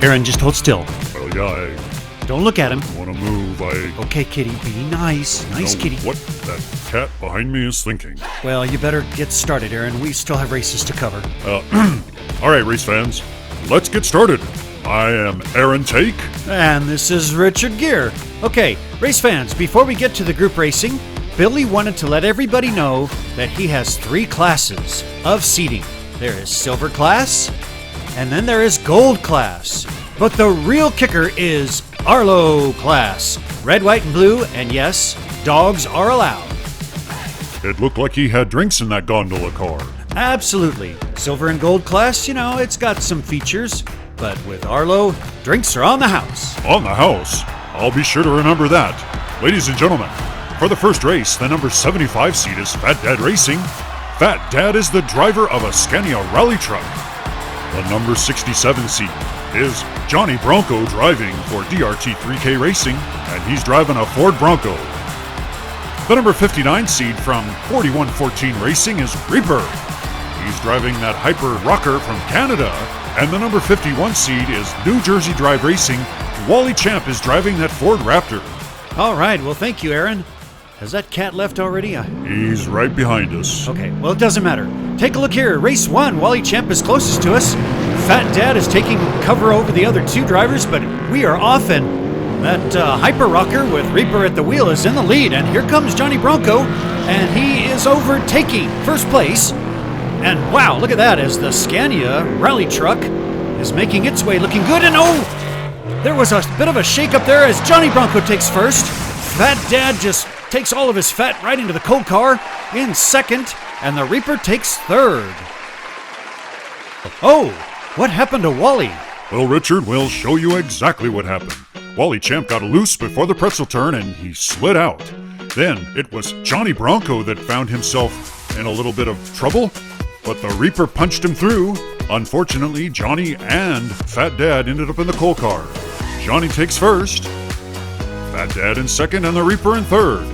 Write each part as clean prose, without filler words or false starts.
Aaron, just hold still. Well, yeah, Don't look at him. I want to move. Okay, kitty, be nice. Nice, know kitty. what that cat behind me is thinking. Well, you better get started, Aaron. We still have races to cover. All right, race fans, let's get started. I am Aaron Take. And this is Richard Gere. Okay, race fans, before we get to the group racing, Billy wanted to let everybody know that he has 3 classes of seating. There is silver class, and then there is gold class. But the real kicker is Arlo class. Red, white, and blue, and yes, dogs are allowed. It looked like he had drinks in that gondola car. Absolutely. Silver and gold class, it's got some features. But with Arlo, drinks are on the house. On the house? I'll be sure to remember that. Ladies and gentlemen, for the first race, the number 75 seat is Fat Dad Racing. Fat Dad is the driver of a Scania rally truck. The number 67 seat is Johnny Bronco driving for DRT 3K Racing, and he's driving a Ford Bronco. The number 59 seed from 4114 Racing is Reaper. He's driving that Hyper Rocker from Canada. And the number 51 seed is New Jersey Drive Racing. Wally Champ is driving that Ford Raptor. All right, well, thank you, Aaron. Has that cat left already? He's right behind us. Okay, well, it doesn't matter. Take a look here. Race 1, Wally Champ is closest to us. Fat Dad is taking cover over the other 2 drivers, but we are off, and that Hyper Rocker with Reaper at the wheel is in the lead. And here comes Johnny Bronco, and he is overtaking first place. And wow, look at that, as the Scania rally truck is making its way, looking good. And there was a bit of a shake up there as Johnny Bronco takes first. Fat Dad just takes all of his fat right into the cold car in second, and the Reaper takes third. Oh, what happened to Wally? Well, Richard, we'll show you exactly what happened. Wally Champ got loose before the pretzel turn and he slid out. Then it was Johnny Bronco that found himself in a little bit of trouble. But the Reaper punched him through. Unfortunately, Johnny and Fat Dad ended up in the coal car. Johnny takes first, Fat Dad in second, and the Reaper in third.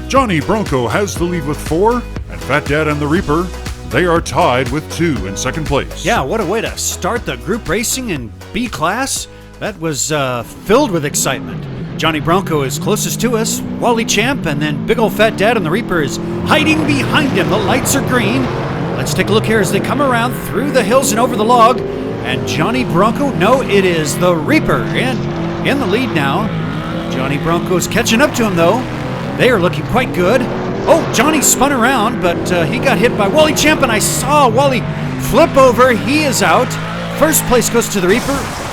Johnny Bronco has the lead with 4, and Fat Dad and the Reaper, they are tied with 2 in second place. Yeah, what a way to start the group racing in B class. That was filled with excitement. Johnny Bronco is closest to us, Wally Champ, and then big ol' Fat Dad and the Reaper is hiding behind him. The lights are green. Let's take a look here as they come around through the hills and over the log. And Johnny Bronco, no, it is the Reaper in the lead now. Johnny Bronco's catching up to him, though. They are looking quite good. Oh, Johnny spun around, but he got hit by Wally Champ, and I saw Wally flip over. He is out. First place goes to the Reaper.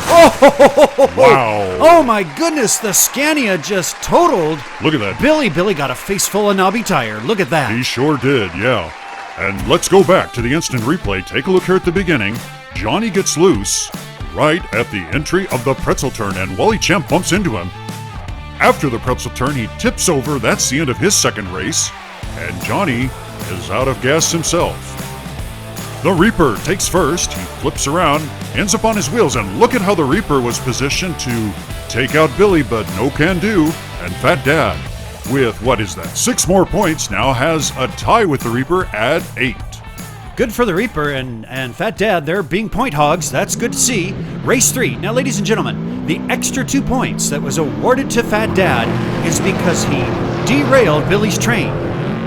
Oh, wow. Oh, my goodness, the Scania just totaled. Look at that. Billy got a face full of knobby tire. Look at that. He sure did, yeah. And let's go back to the instant replay. Take a look here at the beginning. Johnny gets loose right at the entry of the pretzel turn, and Wally Champ bumps into him. After the pretzel turn, he tips over. That's the end of his second race, and Johnny is out of gas himself. The Reaper takes first. He flips around, ends up on his wheels, and look at how the Reaper was positioned to take out Billy, but no can do. And Fat Dad, with, 6 more points, now has a tie with the Reaper at 8. Good for the Reaper and Fat Dad. They're being point hogs. That's good to see. Race 3. Now, ladies and gentlemen, the extra 2 points that was awarded to Fat Dad is because he derailed Billy's train.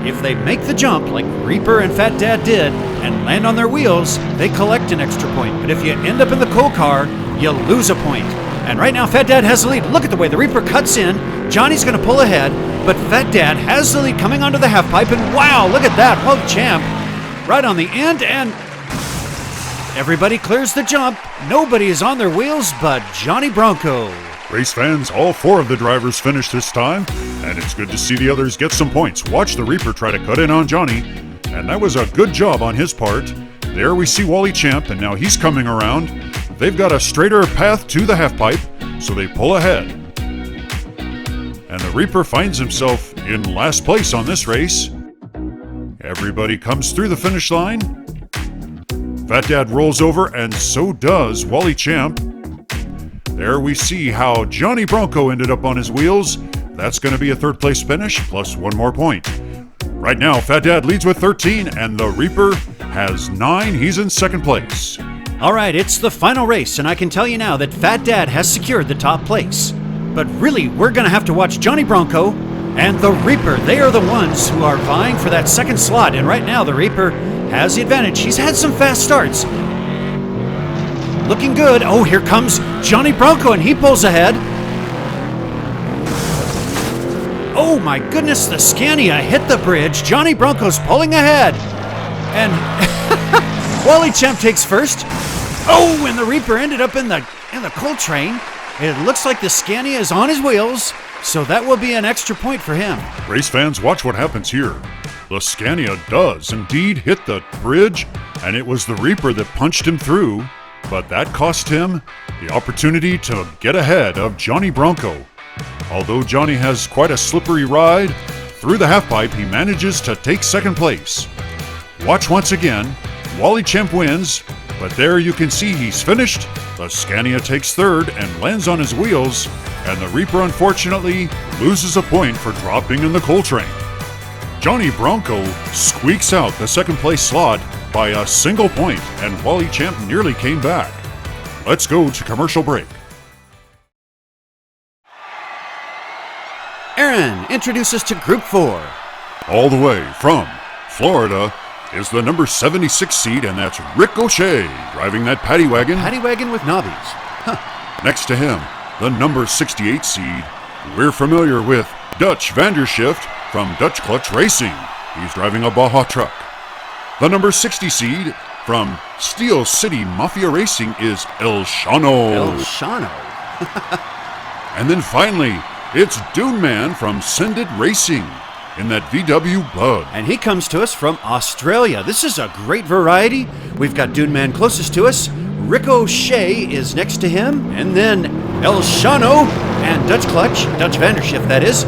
If they make the jump like Reaper and Fat Dad did and land on their wheels, they collect an extra point. But if you end up in the coal car, you lose a point. And right now, Fat Dad has the lead. Look at the way the Reaper cuts in. Johnny's going to pull ahead, but Fat Dad has the lead coming onto the half pipe. And wow, look at that. Wally Champ right on the end, and everybody clears the jump. Nobody is on their wheels but Johnny Bronco. Race fans, all 4 of the drivers finished this time, and it's good to see the others get some points. Watch the Reaper try to cut in on Johnny, and that was a good job on his part. There we see Wally Champ, and now he's coming around. They've got a straighter path to the half-pipe, so they pull ahead. And the Reaper finds himself in last place on this race. Everybody comes through the finish line. Fat Dad rolls over, and so does Wally Champ. There we see how Johnny Bronco ended up on his wheels. That's going to be a 3rd place finish, plus 1 more point. Right now, Fat Dad leads with 13, and the Reaper has 9. He's in 2nd place. All right, it's the final race, and I can tell you now that Fat Dad has secured the top place. But really, we're going to have to watch Johnny Bronco and the Reaper. They are the ones who are vying for that second slot, and right now the Reaper has the advantage. He's had some fast starts. Looking good. Oh, here comes Johnny Bronco, and he pulls ahead. Oh my goodness, the Scania hit the bridge. Johnny Bronco's pulling ahead. And Wally Champ takes first. Oh, and the Reaper ended up in the Coltrane. It looks like the Scania is on his wheels, so that will be an extra point for him. Race fans, watch what happens here. The Scania does indeed hit the bridge, and it was the Reaper that punched him through, but that cost him the opportunity to get ahead of Johnny Bronco. Although Johnny has quite a slippery ride, through the halfpipe he manages to take second place. Watch once again, Wally Champ wins, but there you can see he's finished. The Scania takes third and lands on his wheels, and the Reaper unfortunately loses a point for dropping in the Coltrane. Johnny Bronco squeaks out the second place slot by a single point, and Wally Champ nearly came back. Let's go to commercial break. Aaron, introduce us to Group 4. All the way from Florida is the number 76 seed, and that's Ricochet, driving that paddy wagon. Paddy wagon with knobbies. Next to him, the number 68 seed, we're familiar with Dutch Vandershift from Dutch Clutch Racing. He's driving a Baja truck. The number 60 seed from Steel City Mafia Racing is El Shano. El Shano. And then finally, it's Dune Man from Sended Racing in that VW Bug. And he comes to us from Australia. This is a great variety. We've got Dune Man closest to us. Ricochet is next to him. And then El Shano and Dutch Clutch, Dutch Vandershift that is.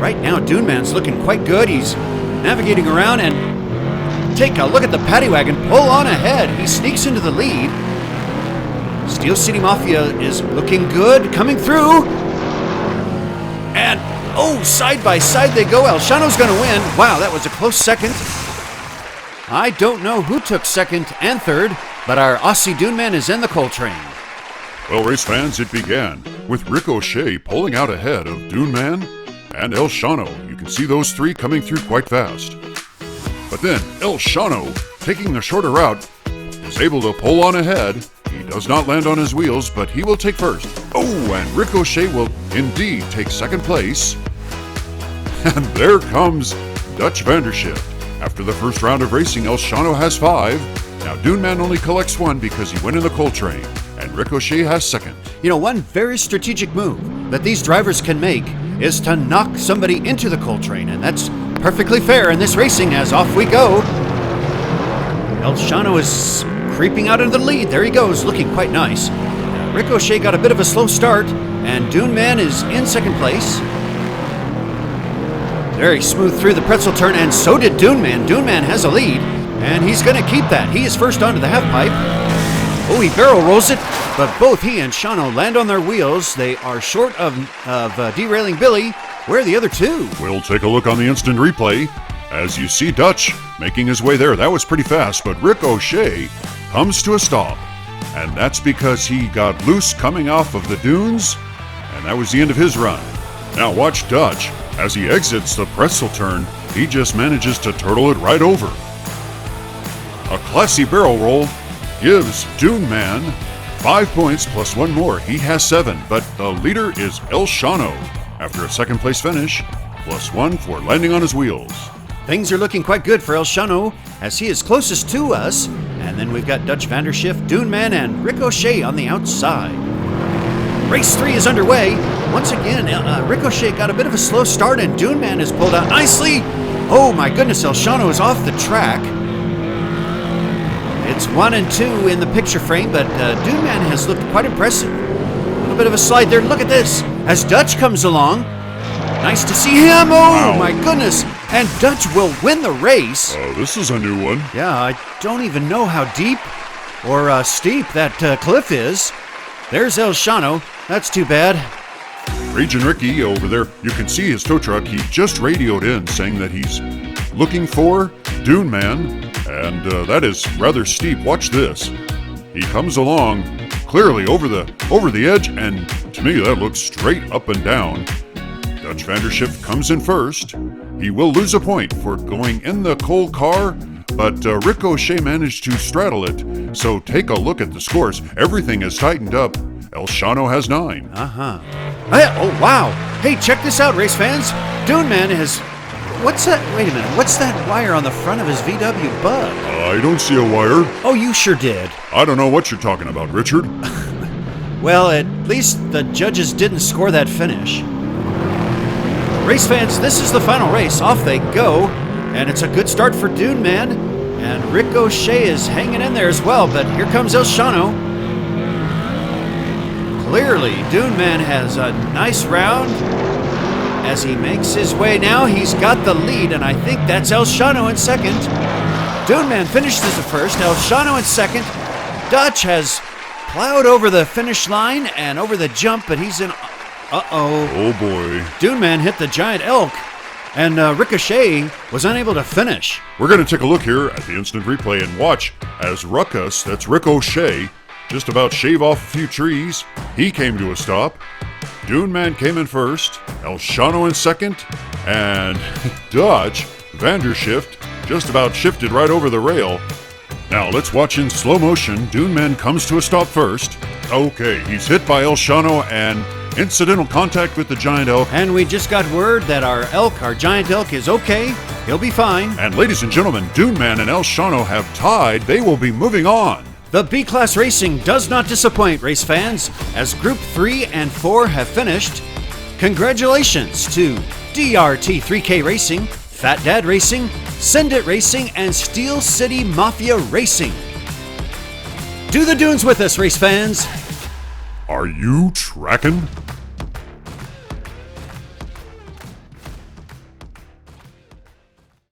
Right now, Dune Man's looking quite good. He's navigating around, and take a look at the paddy wagon. Pull on ahead. He sneaks into the lead. Steel City Mafia is looking good, coming through. And, oh, side by side they go. El Shano's going to win. Wow, that was a close second. I don't know who took second and third, but our Aussie Dune Man is in the Coltrane. Well, race fans, it began with Ricochet pulling out ahead of Dune Man and El Shano. You can see those three coming through quite fast. But then El Shano, taking the shorter route, is able to pull on ahead. He does not land on his wheels, but he will take first. Oh, and Ricochet will indeed take second place. And there comes Dutch Vandershift. After the first round of racing, El Shano has 5. Now Dune Man only collects 1 because he went in the Coltrane, and Ricochet has second. You know, one very strategic move that these drivers can make is to knock somebody into the Coltrane, and that's perfectly fair in this racing as off we go. El Shano is creeping out into the lead. There he goes, looking quite nice. Ricochet got a bit of a slow start, and Dune Man is in second place. Very smooth through the pretzel turn, and so did Dune Man. Dune Man has a lead, and he's going to keep that. He is first onto the half pipe. Oh, he barrel rolls it, but both he and Shano land on their wheels. They are short of derailing Billy. Where are the other two? We'll take a look on the instant replay. As you see Dutch making his way there. That was pretty fast, but Ricochet comes to a stop. And that's because he got loose coming off of the dunes, and that was the end of his run. Now watch Dutch. As he exits the pretzel turn, he just manages to turtle it right over. A classy barrel roll gives Dune Man 5 points plus 1 more. He has 7, but the leader is El Shano after a second place finish, plus 1 for landing on his wheels. Things are looking quite good for El Shano as he is closest to us. And then we've got Dutch Vandershift, Dune Man, and Ricochet on the outside. Race 3 is underway. Once again, Ricochet got a bit of a slow start, and Dune Man is pulled out nicely. Oh my goodness, El Shano is off the track. It's 1 and 2 in the picture frame, but Dune Man has looked quite impressive. A little bit of a slide there. Look at this as Dutch comes along. Nice to see him. Oh, wow. My goodness. And Dutch will win the race. Oh, this is a new one. Yeah, I don't even know how deep or steep that cliff is. There's El Shano. That's too bad. Raging Ricky over there, you can see his tow truck. He just radioed in saying that he's looking for Dune Man, and that is rather steep. Watch this. He comes along clearly over the edge, and to me that looks straight up and down. Dutch Vandershift comes in first. He will lose a point for going in the Cole car, but Rick O'Shea managed to straddle it. So take a look at the scores. Everything is tightened up. El Shano has 9. Oh, wow. Hey, check this out, race fans. Dune Man has... What's that? Wait a minute. What's that wire on the front of his VW Bug? I don't see a wire. Oh, you sure did. I don't know what you're talking about, Richard. Well, at least the judges didn't score that finish. Race fans, this is the final race. Off they go. And it's a good start for Dune Man. And Rick O'Shea is hanging in there as well, but here comes El Shano. Clearly, Dune Man has a nice round. As he makes his way now, he's got the lead, and I think that's El Shano in second. Dune Man finished as the first, El Shano in second. Dutch has plowed over the finish line and over the jump, but he's in... Oh boy. Dune Man hit the giant elk, and Ricochet was unable to finish. We're going to take a look here at the instant replay and watch as Ruckus, that's Rick O'Shea, just about shave off a few trees. He came to a stop. Dune Man came in first, El Shano in second, and Dutch Vandershift just about shifted right over the rail. Now let's watch in slow motion. Dune Man comes to a stop first. Okay, he's hit by El Shano and incidental contact with the giant elk. And we just got word that our giant elk is okay. He'll be fine. And ladies and gentlemen, Dune Man and El Shano have tied. They will be moving on. The B-Class Racing does not disappoint, race fans, as Group 3 and 4 have finished. Congratulations to DRT 3K Racing, Fat Dad Racing, Send It Racing, and Steel City Mafia Racing. Do the dunes with us, race fans. Are you tracking?